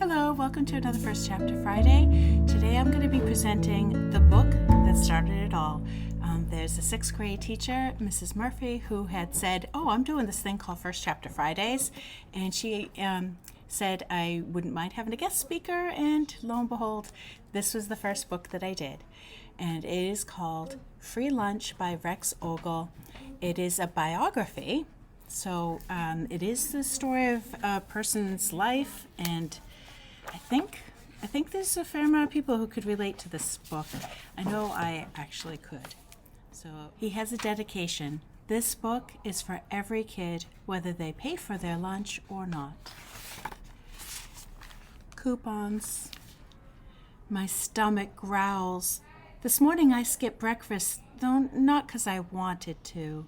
Hello, welcome to another First Chapter Friday. Today I'm going to be presenting the book that started it all. There's a 6th grade teacher, Mrs. Murphy, who had said, I'm doing this thing called First Chapter Fridays, and she said I wouldn't mind having a guest speaker, and lo and behold, this was the first book that I did. And it is called Free Lunch by Rex Ogle. It is a biography, so it is the story of a person's life, and I think there's a fair amount of people who could relate to this book. I know I actually could. So he has a dedication. This book is for every kid, whether they pay for their lunch or not. Coupons. My stomach growls. This morning I skipped breakfast, though not 'cause I wanted to.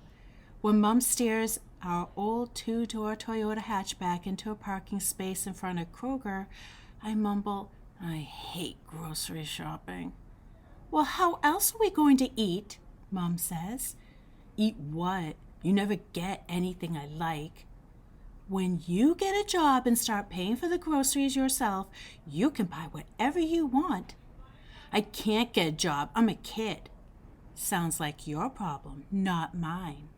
When Mom steers our old 2-door Toyota hatchback into a parking space in front of Kroger, I mumble, I hate grocery shopping. Well, how else are we going to eat? Mom says. Eat what? You never get anything I like. When you get a job and start paying for the groceries yourself, you can buy whatever you want. I can't get a job. I'm a kid. Sounds like your problem, not mine.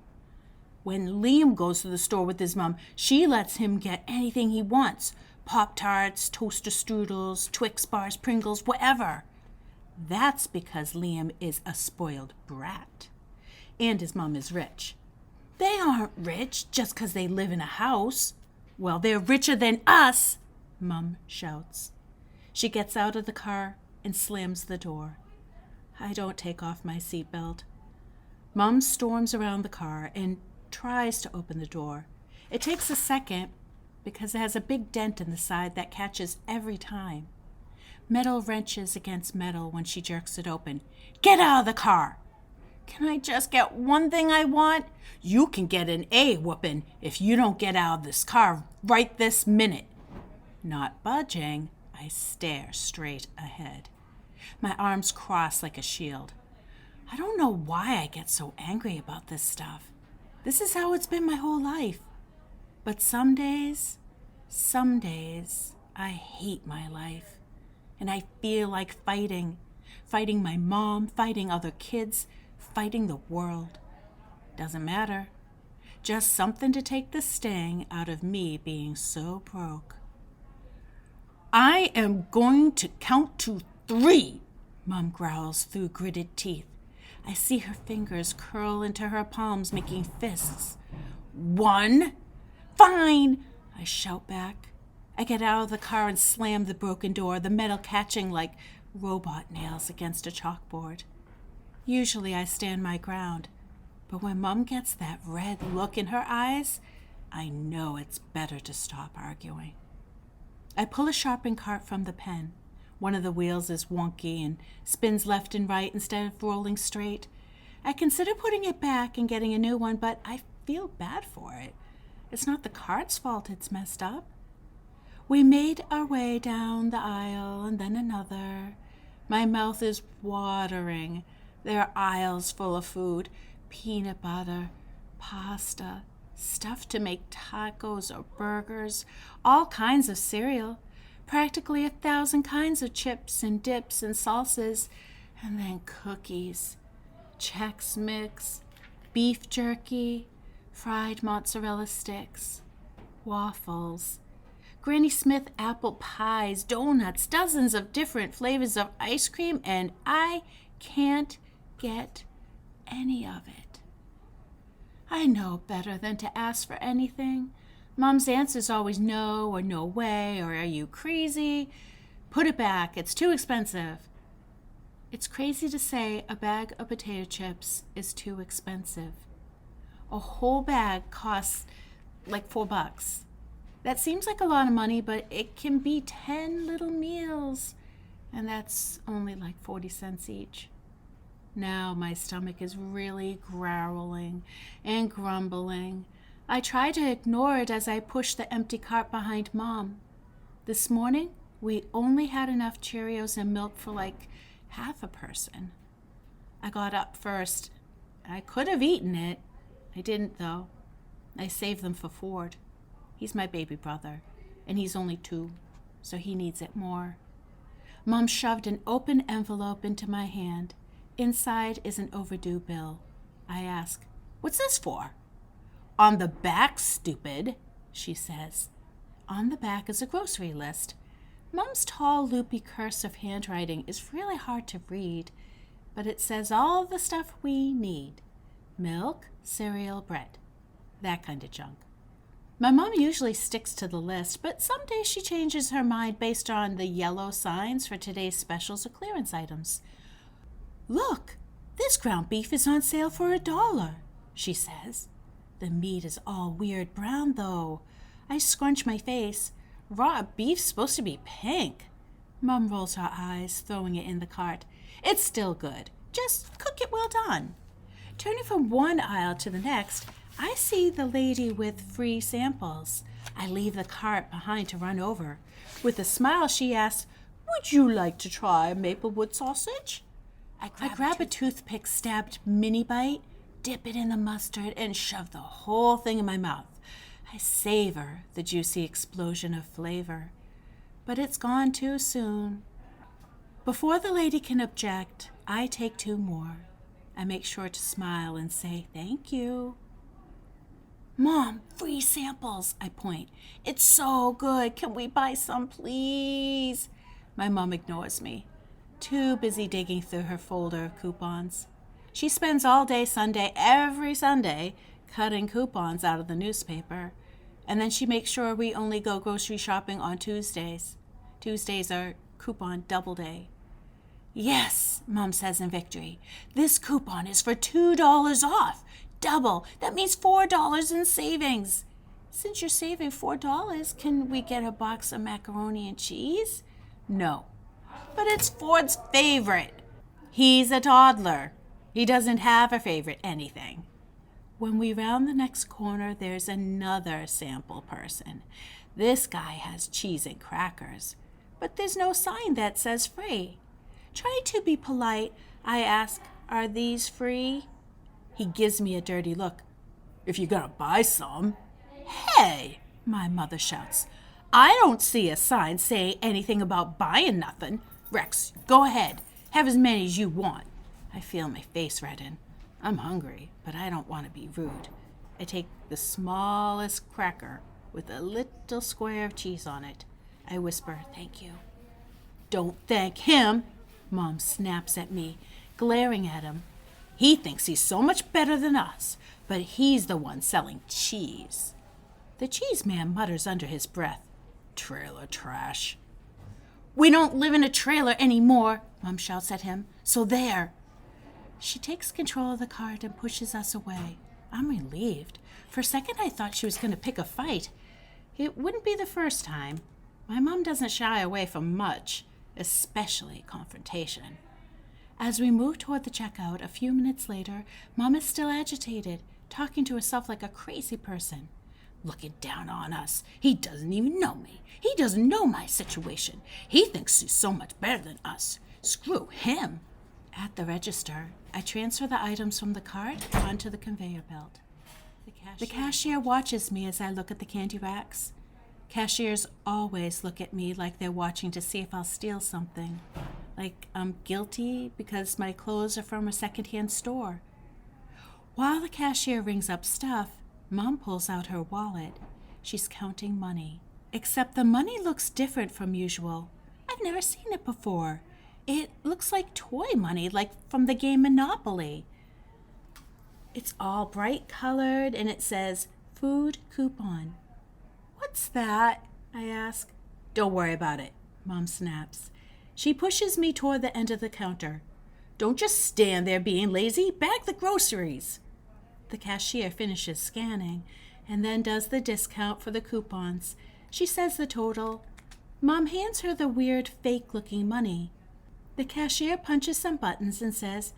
When Liam goes to the store with his mom, she lets him get anything he wants. Pop-Tarts, toaster strudels, Twix bars, Pringles, whatever. That's because Liam is a spoiled brat. And his mom is rich. They aren't rich just 'cause they live in a house. Well, they're richer than us, Mom shouts. She gets out of the car and slams the door. I don't take off my seatbelt. Mom storms around the car and tries to open the door. It takes a second because it has a big dent in the side that catches every time. Metal wrenches against metal when she jerks it open. Get out of the car! Can I just get one thing I want? You can get an A whooping if you don't get out of this car right this minute. Not budging, I stare straight ahead. My arms cross like a shield. I don't know why I get so angry about this stuff. This is how it's been my whole life. But some days, I hate my life. And I feel like fighting my mom, fighting other kids, fighting the world. Doesn't matter. Just something to take the sting out of me being so broke. I am going to count to 3, Mom growls through gritted teeth. I see her fingers curl into her palms, making fists. 1. Fine, I shout back. I get out of the car and slam the broken door, the metal catching like robot nails against a chalkboard. Usually I stand my ground, but when Mom gets that red look in her eyes, I know it's better to stop arguing. I pull a sharpened cart from the pen. One of the wheels is wonky and spins left and right instead of rolling straight. I consider putting it back and getting a new one, but I feel bad for it. It's not the cart's fault it's messed up. We made our way down the aisle and then another. My mouth is watering. There are aisles full of food, peanut butter, pasta, stuff to make tacos or burgers, all kinds of cereal, practically 1,000 kinds of chips and dips and salsas, and then cookies, Chex Mix, beef jerky, fried mozzarella sticks, waffles, Granny Smith apple pies, donuts, dozens of different flavors of ice cream, and I can't get any of it. I know better than to ask for anything. Mom's answer is always no or no way or are you crazy? Put it back, it's too expensive. It's crazy to say a bag of potato chips is too expensive. A whole bag costs like $4. That seems like a lot of money, but it can be 10 little meals, and that's only like 40 cents each. Now my stomach is really growling and grumbling. I try to ignore it as I push the empty cart behind Mom. This morning, we only had enough Cheerios and milk for like half a person. I got up first. I could have eaten it. I didn't, though. I saved them for Ford. He's my baby brother, and he's only 2. so he needs it more. Mom shoved an open envelope into my hand. Inside is an overdue bill. I ask, "What's this for?" "On the back, stupid," she says. On the back is a grocery list. Mom's tall, loopy cursive handwriting is really hard to read, but it says all the stuff we need. Milk, cereal, bread. That kind of junk. My mom usually sticks to the list, but some days she changes her mind based on the yellow signs for today's specials or clearance items. "Look, this ground beef is on sale for $1, she says. The meat is all weird brown, though. I scrunch my face. Raw beef's supposed to be pink. Mom rolls her eyes, throwing it in the cart. "It's still good. Just cook it well done." Turning from one aisle to the next, I see the lady with free samples. I leave the cart behind to run over. With a smile, she asks, "Would you like to try Maplewood sausage?" I grab a toothpick stabbed mini bite, dip it in the mustard, and shove the whole thing in my mouth. I savor the juicy explosion of flavor, but it's gone too soon. Before the lady can object, I take 2 more. I make sure to smile and say thank you. "Mom, free samples," I point. "It's so good. Can we buy some, please?" My mom ignores me, too busy digging through her folder of coupons. She spends all day Sunday, every Sunday, cutting coupons out of the newspaper, and then she makes sure we only go grocery shopping on Tuesdays. Tuesdays are coupon double day. "Yes," Mom says in victory, "this coupon is for $2 off. Double. That means $4 in savings. Since you're saving $4, can we get a box of macaroni and cheese?" "No." "But it's Ford's favorite." "He's a toddler. He doesn't have a favorite anything." When we round the next corner, there's another sample person. This guy has cheese and crackers, but there's no sign that says free. Trying to be polite, I ask, "Are these free?" He gives me a dirty look. "If you're gonna buy some." "Hey," my mother shouts, "I don't see a sign saying anything about buying nothing. Rex, go ahead. Have as many as you want." I feel my face redden. I'm hungry, but I don't want to be rude. I take the smallest cracker with a little square of cheese on it. I whisper, "Thank you." "Don't thank him," Mom snaps at me, glaring at him. "He thinks he's so much better than us, but he's the one selling cheese." The cheese man mutters under his breath, "Trailer trash." "We don't live in a trailer anymore," Mom shouts at him, "so there." She takes control of the cart and pushes us away. I'm relieved. For a second, I thought she was going to pick a fight. It wouldn't be the first time. My mom doesn't shy away from much, especially confrontation. As we move toward the checkout, a few minutes later, Mom is still agitated, talking to herself like a crazy person. "Looking down on us. He doesn't even know me. He doesn't know my situation. He thinks he's so much better than us. Screw him." At the register, I transfer the items from the cart onto the conveyor belt. The cashier watches me as I look at the candy racks. Cashiers always look at me like they're watching to see if I'll steal something. Like I'm guilty because my clothes are from a secondhand store. While the cashier rings up stuff, Mom pulls out her wallet. She's counting money. Except the money looks different from usual. I've never seen it before. It looks like toy money, like from the game Monopoly. It's all bright colored and it says, "Food coupon." "What's that?" I ask. "Don't worry about it," Mom snaps. She pushes me toward the end of the counter. "Don't just stand there being lazy. Bag the groceries." The cashier finishes scanning and then does the discount for the coupons. She says the total. Mom hands her the weird, fake-looking money. The cashier punches some buttons and says,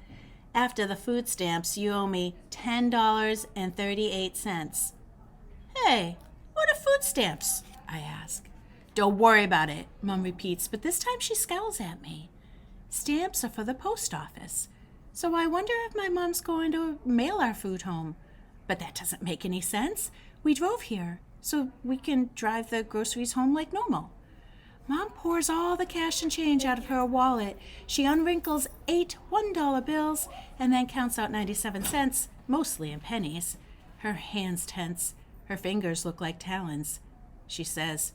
"After the food stamps, you owe me $10.38. "Hey, what are food stamps?" I ask. "Don't worry about it," Mom repeats, but this time she scowls at me. Stamps are for the post office, so I wonder if my mom's going to mail our food home. But that doesn't make any sense. We drove here, so we can drive the groceries home like normal. Mom pours all the cash and change out of her wallet. She unwrinkles 8 $1 bills and then counts out 97 cents, mostly in pennies. Her hands tense. Her fingers look like talons. She says,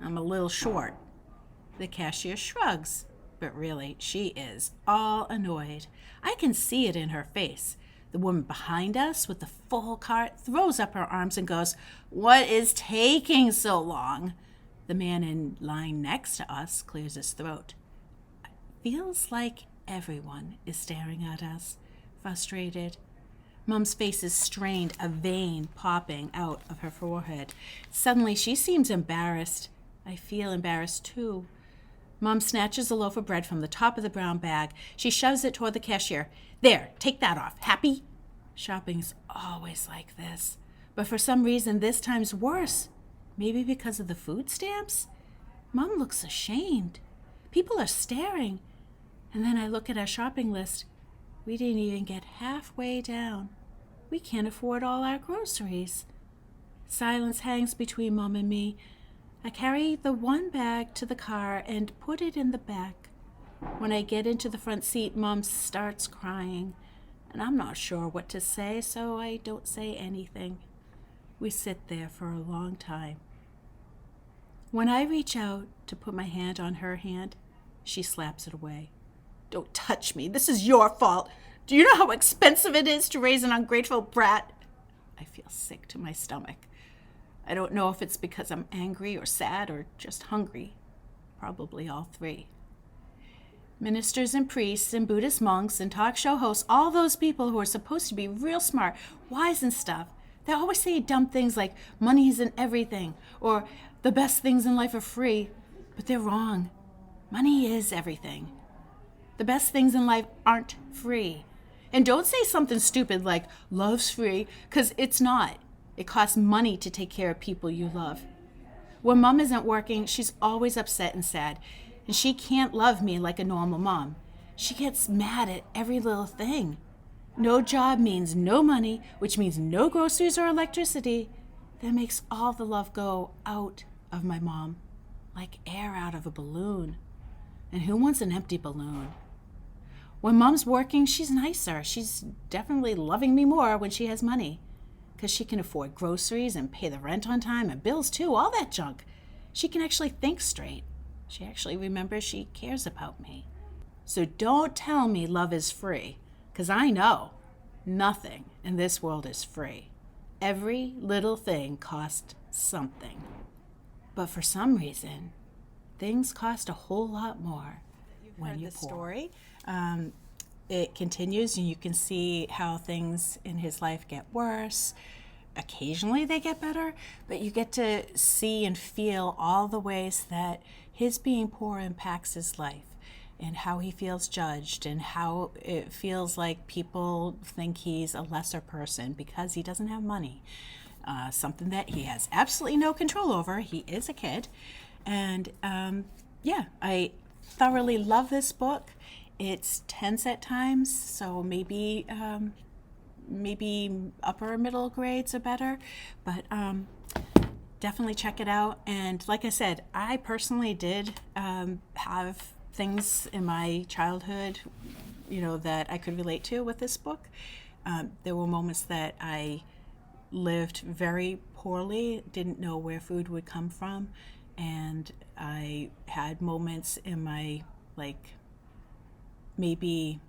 "I'm a little short." The cashier shrugs, but really, she is all annoyed. I can see it in her face. The woman behind us with the full cart throws up her arms and goes, "What is taking so long?" The man in line next to us clears his throat. It feels like everyone is staring at us, frustrated. Mom's face is strained, a vein popping out of her forehead. Suddenly, she seems embarrassed. I feel embarrassed too. Mom snatches a loaf of bread from the top of the brown bag. She shoves it toward the cashier. "There, take that off. Happy?" Shopping's always like this, but for some reason this time's worse. Maybe because of the food stamps? Mom looks ashamed. People are staring. And then I look at our shopping list. We didn't even get halfway down. We can't afford all our groceries. Silence hangs between Mom and me. I carry the one bag to the car and put it in the back. When I get into the front seat, Mom starts crying, and I'm not sure what to say, so I don't say anything. We sit there for a long time. When I reach out to put my hand on her hand, she slaps it away. "Don't touch me. This is your fault. Do you know how expensive it is to raise an ungrateful brat?" I feel sick to my stomach. I don't know if it's because I'm angry or sad or just hungry. Probably all three. Ministers and priests and Buddhist monks and talk show hosts, all those people who are supposed to be real smart, wise and stuff, they always say dumb things like money isn't everything or the best things in life are free, but they're wrong. Money is everything. The best things in life aren't free. And don't say something stupid like love's free, because it's not. It costs money to take care of people you love. When Mom isn't working, she's always upset and sad, and she can't love me like a normal mom. She gets mad at every little thing. No job means no money, which means no groceries or electricity. That makes all the love go out of my mom, like air out of a balloon. And who wants an empty balloon? When Mom's working, she's nicer. She's definitely loving me more when she has money, because she can afford groceries and pay the rent on time and bills too, all that junk. She can actually think straight. She actually remembers she cares about me. So don't tell me love is free, because I know nothing in this world is free. Every little thing costs something. But for some reason, things cost a whole lot more when you're poor. Story. It continues, and you can see how things in his life get worse. Occasionally they get better, but you get to see and feel all the ways that his being poor impacts his life, and how he feels judged, and how it feels like people think he's a lesser person because he doesn't have money. Something that he has absolutely no control over. He is a kid. And I thoroughly love this book. It's tense at times, so maybe upper middle grades are better, but definitely check it out. And like I said, I personally did have things in my childhood, that I could relate to with this book. There were moments that I lived very poorly, didn't know where food would come from, and I had moments in my maybe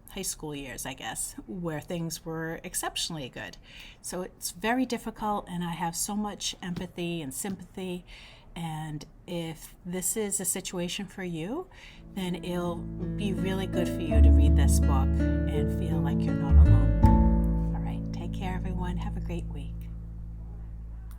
high school years, I guess, where things were exceptionally good. So it's very difficult, and I have so much empathy and sympathy. And if this is a situation for you, then it'll be really good for you to read this book and feel like you're not alone. All right, take care, everyone. Have a great week.